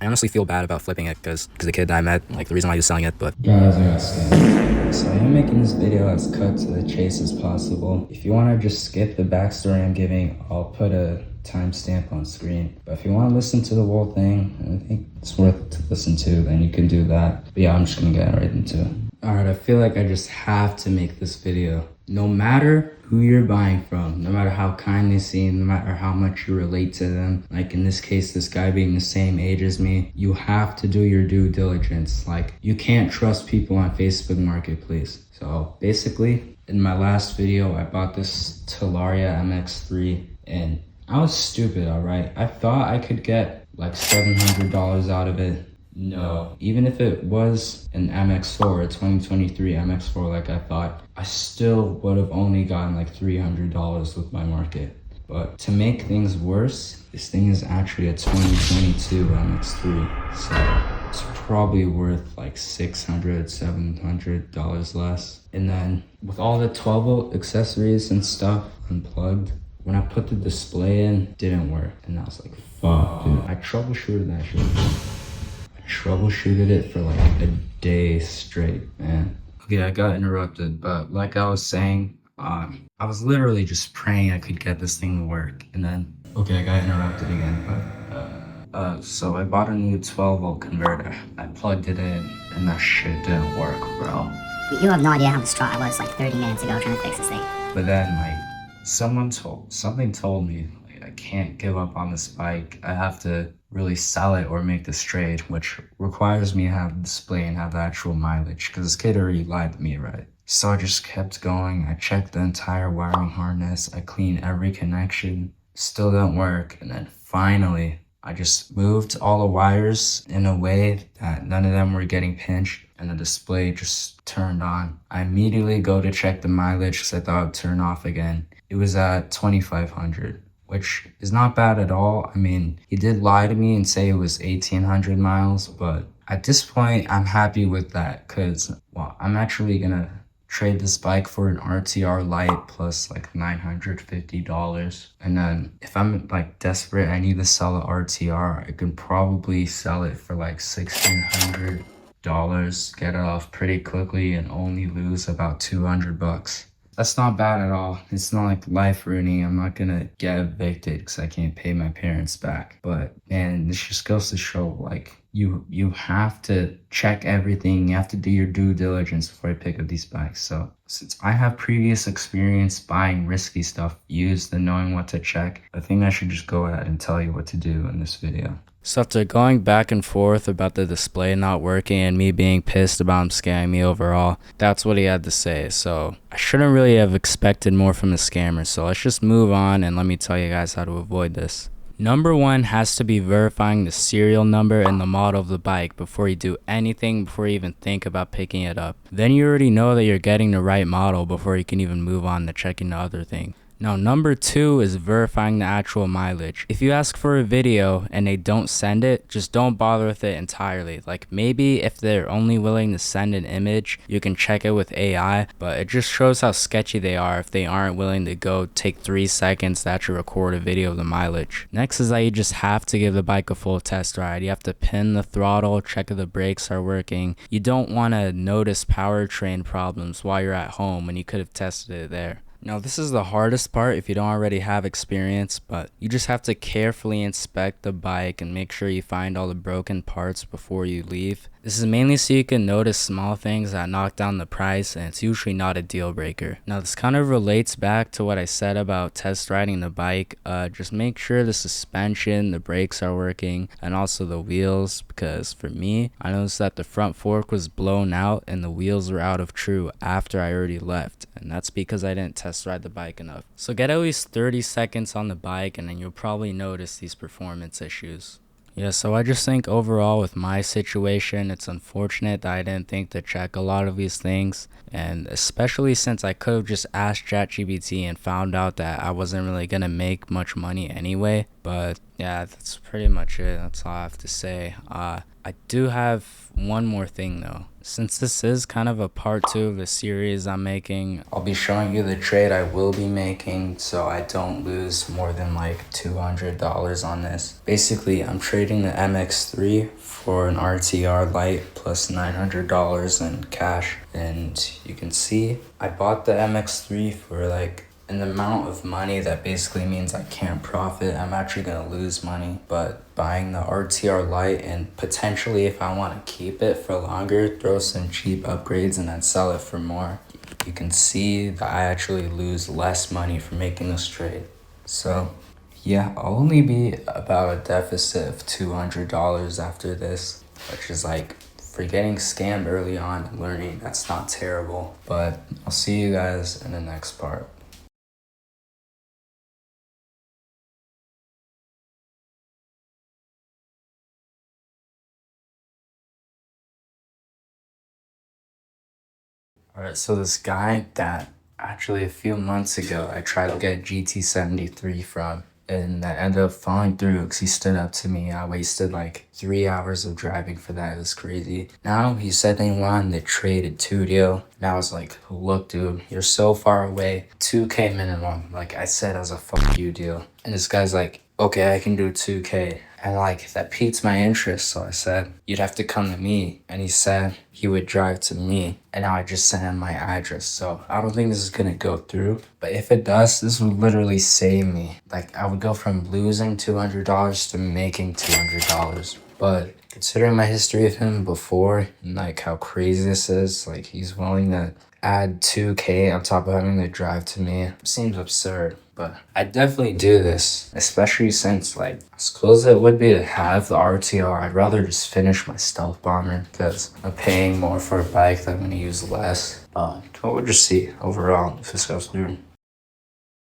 I honestly feel bad about flipping it because the kid that I met, like the reason why he was selling it, but Guys, I got scammed. So I'm making this video as cut to the chase as possible. If you want to just skip the backstory I'm giving, I'll put a timestamp on screen. But if you want to listen to the whole thing, and I think it's worth to listen to, then you can do that. But yeah, I'm just gonna get right into it. Alright, I feel like I just have to make this video. No matter who you're buying from, no matter how kind they seem, no matter how much you relate to them, like in this case, this guy being the same age as me, you have to do your due diligence. Like, you can't trust people on Facebook Marketplace. So basically, in my last video, I bought this Talaria MX3 and I was stupid, alright? I thought I could get like $700 out of it. No, even if it was an MX4, a 2023 MX4 like I thought, I still would have only gotten like $300 with my market. But to make things worse, this thing is actually a 2022 MX3, so it's probably worth like $600, $700 less. And then with all the 12 volt accessories and stuff unplugged, when I put the display in, didn't work. And I was like, fuck, dude. I troubleshooted that shit. Troubleshooted it for like a day straight, man. Okay, I got interrupted, but like I was saying, I was literally just praying I could get this thing to work, and then, okay, I got interrupted again, but, so I bought a new 12 volt converter. I plugged it in, and that shit didn't work, bro. You have no idea how distraught I was like 30 minutes ago trying to fix this thing. But then, like, something told me, like, I can't give up on this bike. I have to really sell it or make this trade, which requires me to have the display and have the actual mileage, because this kid already lied to me, right? So I just kept going. I checked the entire wiring harness. I cleaned every connection. Still didn't work. And then finally, I just moved all the wires in a way that none of them were getting pinched, and the display just turned on. I immediately go to check the mileage because I thought it would turn off again. It was at 2,500. Which is not bad at all. I mean, he did lie to me and say it was 1,800 miles, but at this point, I'm happy with that because, well, I'm actually gonna trade this bike for an RTR Lite plus like $950. And then if I'm like desperate, I need to sell the RTR, I can probably sell it for like $1,600, get it off pretty quickly and only lose about 200 bucks. That's not bad at all. It's not like life ruining. I'm not gonna get evicted because I can't pay my parents back. But man, this just goes to show like you have to check everything. You have to do your due diligence before you pick up these bikes. So since I have previous experience buying risky stuff used and knowing what to check, I think I should just go ahead and tell you what to do in this video. so after going back and forth about the display not working and me being pissed about him scamming me overall, that's what he had to say. So I shouldn't really have expected more from the scammer. So let's just move on and let me tell you guys how to avoid this. Number one has to be verifying the serial number and the model of the bike before you do anything, before you even think about picking it up. Then you already know that you're getting the right model before you can even move on to checking the other thing. Now, number two is verifying the actual mileage. If you ask for a video and they don't send it, just don't bother with it entirely. Like maybe if they're only willing to send an image, you can check it with AI, but it just shows how sketchy they are if they aren't willing to go take 3 seconds to actually record a video of the mileage. Next is that you just have to give the bike a full test ride. You have to pin the throttle, check if the brakes are working. You don't want to notice powertrain problems while you're at home when you could have tested it there. Now, this is the hardest part if you don't already have experience, but you just have to carefully inspect the bike and make sure you find all the broken parts before you leave. This is mainly so you can notice small things that knock down the price, and it's usually not a deal breaker. Now, this kind of relates back to what I said about test riding the bike. Just make sure the suspension, the brakes are working, and also the wheels, because for me, I noticed that the front fork was blown out and the wheels were out of true after I already left, and that's because I didn't test ride the bike enough. So get at least 30 seconds on the bike and then you'll probably notice these performance issues. Yeah, so I just think overall with my situation, it's unfortunate that I didn't think to check a lot of these things. And especially since I could have just asked ChatGPT and found out that I wasn't really going to make much money anyway. But Yeah, that's pretty much it. That's all I have to say. I do have one more thing though. Since this is kind of a part two of a series I'm making, I'll be showing you the trade I will be making so I don't lose more than like $200 on this. Basically, I'm trading the MX3 for an RTR Lite plus $900 in cash. And you can see I bought the MX3 for like an amount of money that basically means I can't profit. I'm actually gonna lose money. But buying the RTR Lite and potentially, if I want to keep it for longer, throw some cheap upgrades and then sell it for more, you can see that I actually lose less money for making this trade. So yeah, I'll only be about a deficit of $200 after this, which is like, for getting scammed early on and learning, that's not terrible. But I'll see you guys in the next part. Alright, so this guy that actually a few months ago I tried to get GT73 from, and that ended up falling through because he stood up to me. I wasted like 3 hours of driving for that. It was crazy. Now he said they wanted to trade a 2 deal. And I was like, look, dude, you're so far away. 2K minimum. Like I said, as a fuck you deal. And this guy's like, okay, I can do 2K. And like that piqued my interest, so I said, you'd have to come to me. And he said he would drive to me. And now I just sent him my address. So I don't think this is gonna go through. But if it does, this would literally save me. Like I would go from losing $200 to making $200. But considering my history of him before and like how crazy this is, like he's willing to add 2K on top of having to drive to me, seems absurd. But I definitely do this, especially since like as cool as it would be to have the RTR, I'd rather just finish my stealth bomber because I'm paying more for a bike that I'm gonna use less. But we'll just see overall if this goes through.